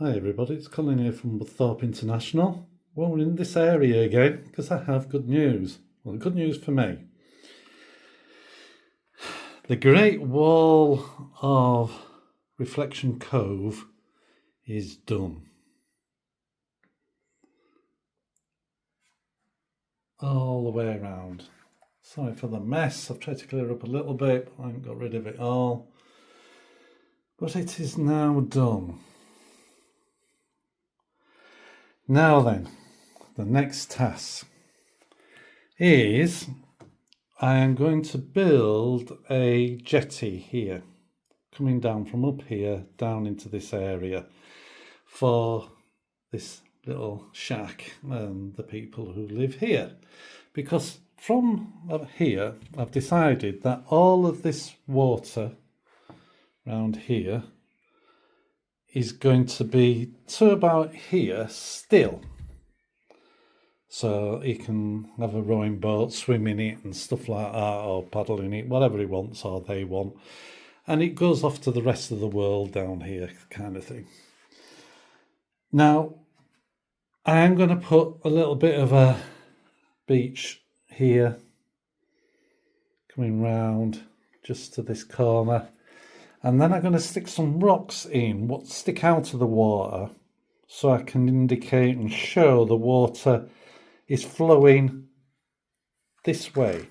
Hi everybody, it's Colin here from Woodthorp International. Well, we're in this area again because I have good news. Well, good news for me. The Great Wall of Reflection Cove is done. All the way around. Sorry for the mess, I've tried to clear up a little bit, but I haven't got rid of it all. But it is now done. Now then, the next task is I am going to build a jetty here, coming down from up here down into this area for this little shack and the people who live here. Because from up here, I've decided that all of this water around here is going to be to about here still. So he can have a rowing boat, swim in it and stuff like that, or paddle in it, whatever he wants or they want. And it goes off to the rest of the world down here, kind of thing. Now, I am going to put a little bit of a beach here, coming round just to this corner. And then I'm going to stick some rocks in, what stick out of the water, so I can indicate and show the water is flowing this way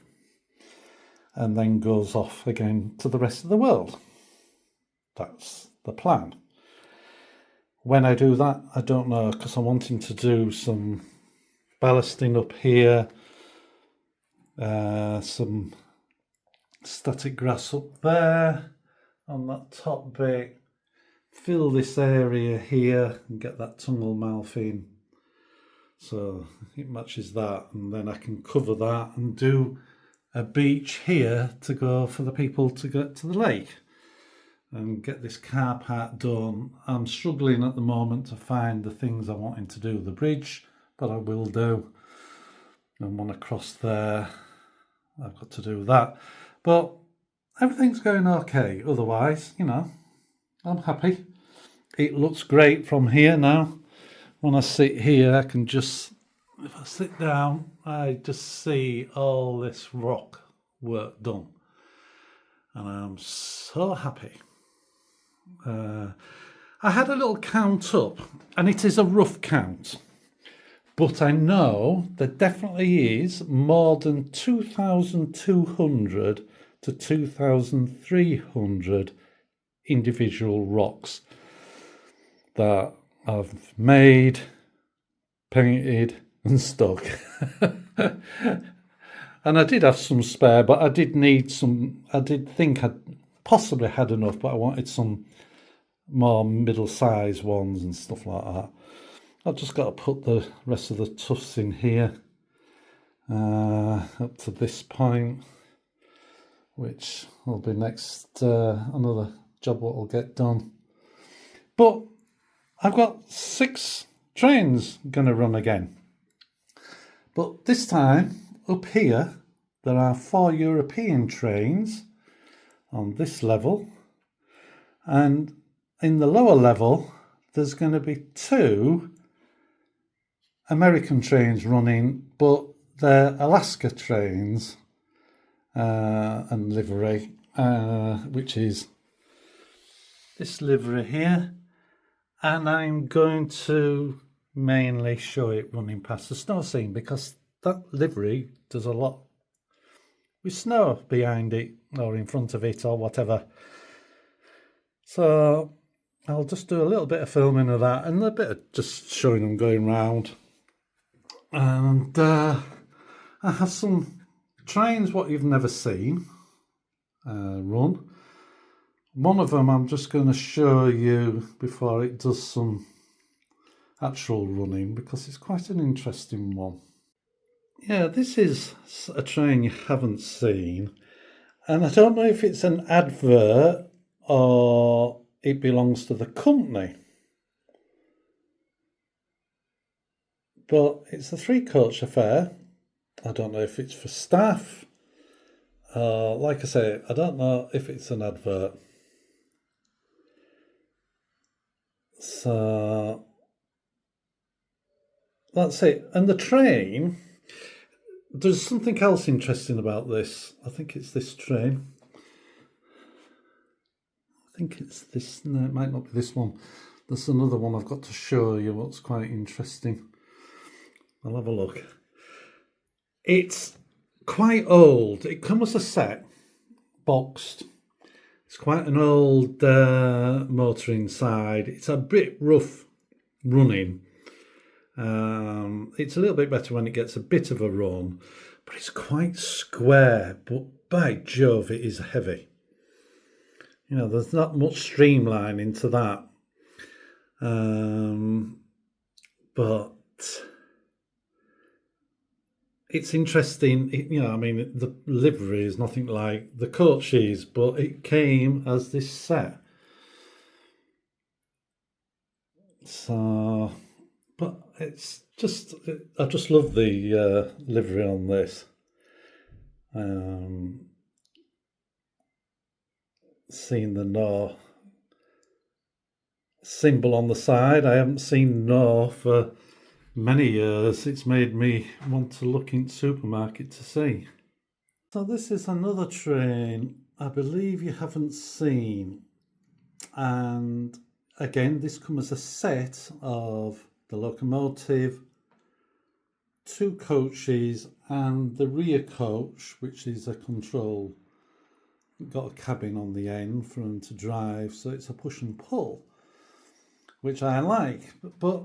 and then goes off again to the rest of the world. That's the plan. When I do that, I don't know, because I'm wanting to do some ballasting up here, some static grass up there on that top bit, fill this area here and get that tunnel mouth in so it matches that, and then I can cover that and do a beach here to go for the people to get to the lake and get this car park done. I'm struggling at the moment to find the things I wanted to do, the bridge, but I will do, and one across there, I've got to do that, but everything's going okay otherwise, you know, I'm happy. It looks great from here now. When I sit here, I can just, if I sit down, I just see all this rock work done. And I'm so happy. I had a little count up, and it is a rough count. But I know there definitely is more than 2,200 to 2,300 individual rocks that I've made, painted and stuck. And I did have some spare, but I did need some, I did think I'd possibly had enough, but I wanted some more middle-sized ones and stuff like that. I've just got to put the rest of the tufts in here up to this point, which will be next, another job what will get done. But I've got 6 trains going to run again. But this time, up here, there are 4 European trains on this level. And in the lower level, there's going to be 2 American trains running, but they're Alaska trains and livery, which is this livery here. And I'm going to mainly show it running past the snow scene because that livery does a lot with snow behind it or in front of it or whatever. So I'll just do a little bit of filming of that and a bit of just showing them going round. And I have some trains what you've never seen run. One of them I'm just going to show you before it does some actual running because it's quite an interesting one. Yeah, this is a train you haven't seen, and I don't know if it's an advert or it belongs to the company, but it's a 3-coach affair. I don't know if it's for staff. Like I say, I don't know if it's an advert. So that's it. And the train, there's something else interesting about this. I think it's this train. I think it's this. No, it might not be this one. There's another one I've got to show you what's quite interesting. I'll have a look. It's quite old. It comes a set, boxed. It's quite an old motor inside. It's a bit rough running. It's a little bit better when it gets a bit of a run, but it's quite square. But by Jove, it is heavy. You know, there's not much streamline into that. But it's interesting. I mean, the livery is nothing like the coaches, but it came as this set. So, but it's just, I just love the livery on this. Seeing the Nor symbol on the side. I haven't seen Nor for many years. It's made me want to look in supermarket to see. So this is another train I believe you haven't seen, and again this comes as a set of the locomotive, 2 coaches, and the rear coach, which is a control, got a cabin on the end for them to drive, so it's a push and pull, which I like. But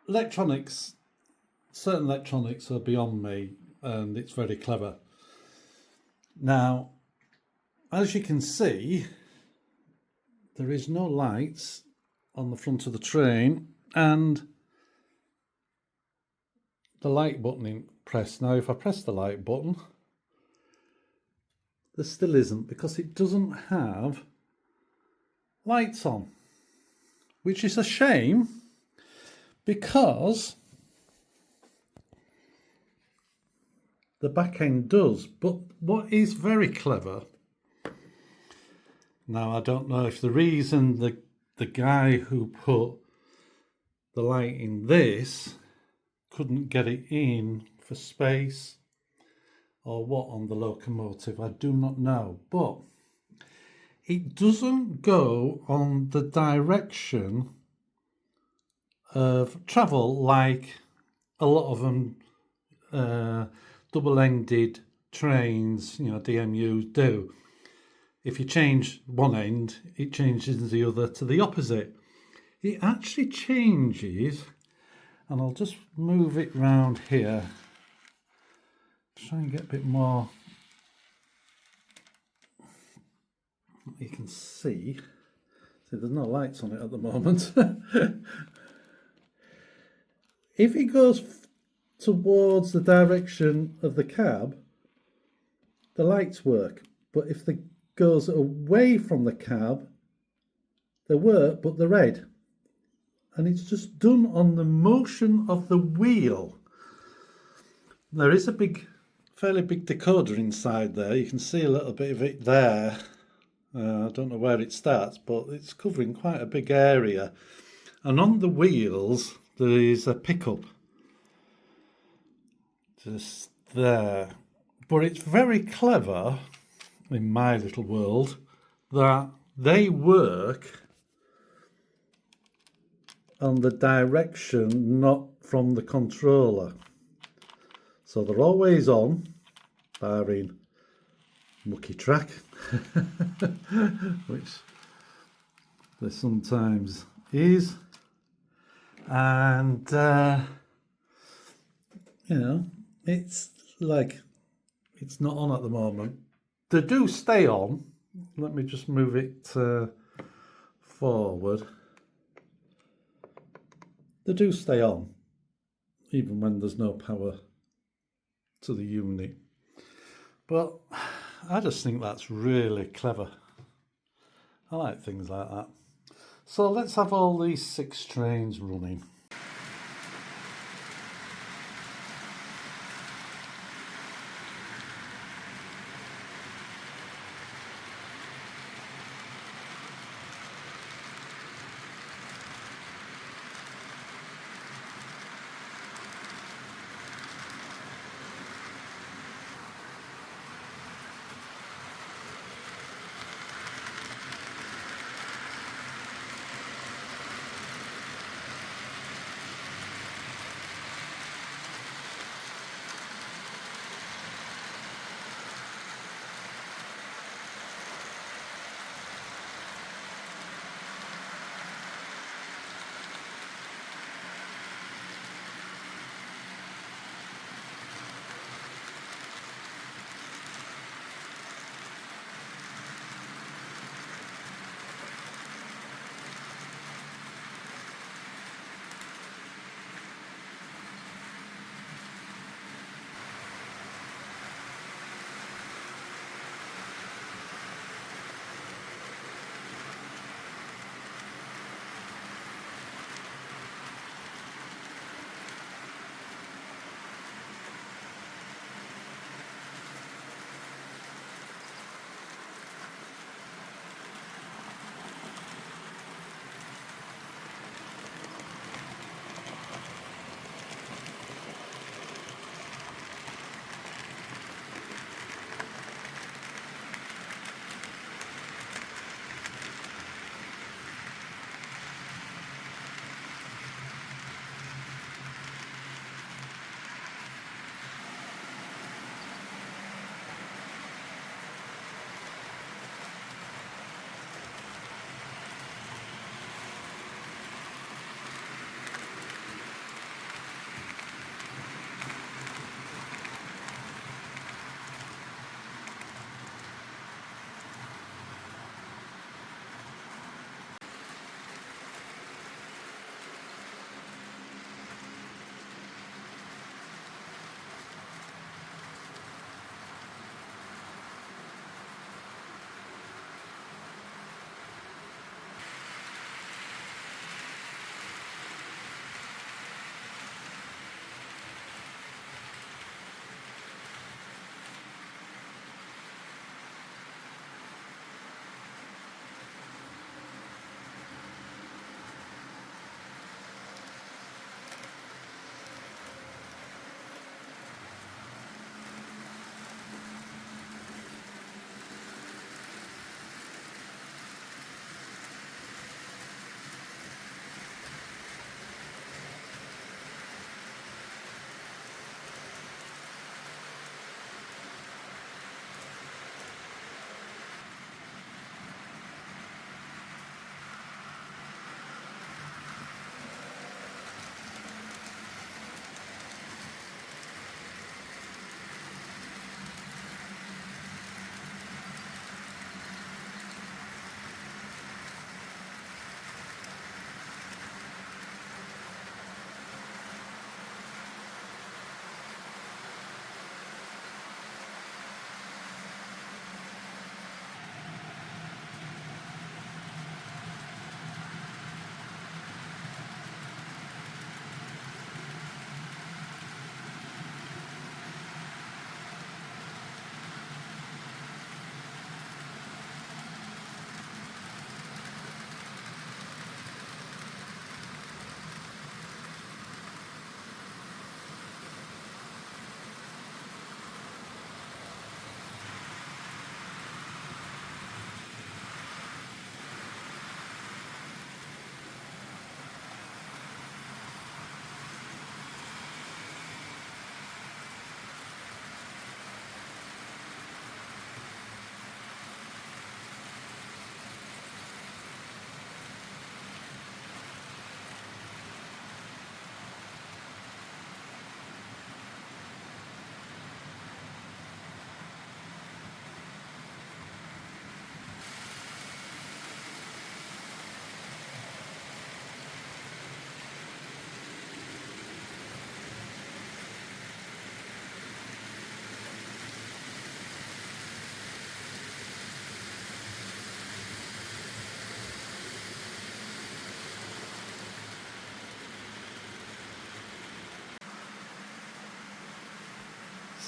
electronics, certain electronics are beyond me, and it's very clever. Now, as you can see, there is no lights on the front of the train, and the light button isn't pressed. Now, if I press the light button, there still isn't, because it doesn't have lights on, which is a shame, because the back end does. But what is very clever, now I don't know if the reason the guy who put the light in this couldn't get it in for space or what on the locomotive, I do not know, but it doesn't go on the direction of travel like a lot of them double-ended trains, DMUs do. If you change one end, it changes the other to the opposite. It actually changes, and I'll just move it round here, try and get a bit more you can see. There's no lights on it at the moment. If it goes towards the direction of the cab, the lights work. But if it goes away from the cab, they work, but they're red. And it's just done on the motion of the wheel. There is a fairly big decoder inside there. You can see a little bit of it there. I don't know where it starts, but it's covering quite a big area. And on the wheels, there is a pickup. Just there. But it's very clever, in my little world, that they work on the direction, not from the controller. So they're always on, barring mucky track, which there sometimes is. And, it's like, it's not on at the moment. They do stay on. Let me just move it forward. They do stay on, even when there's no power to the unit. But I just think that's really clever. I like things like that. So let's have all these 6 trains running.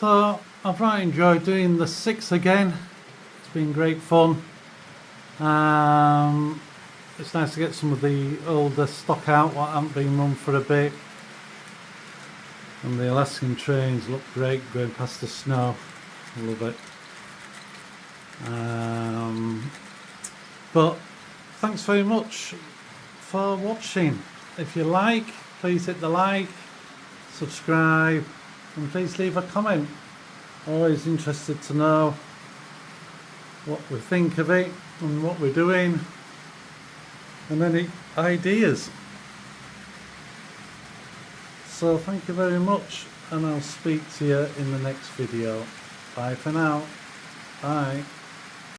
So I've right enjoyed doing the 6 again. It's been great fun. It's nice to get some of the older stock out what haven't been run for a bit. And the Alaskan trains look great going past the snow. I love it. But thanks very much for watching. If you like, please hit the like, subscribe, and please leave a comment. Always interested to know what we think of it and what we're doing and any ideas. So thank you very much, and I'll speak to you in the next video. Bye for now. Bye.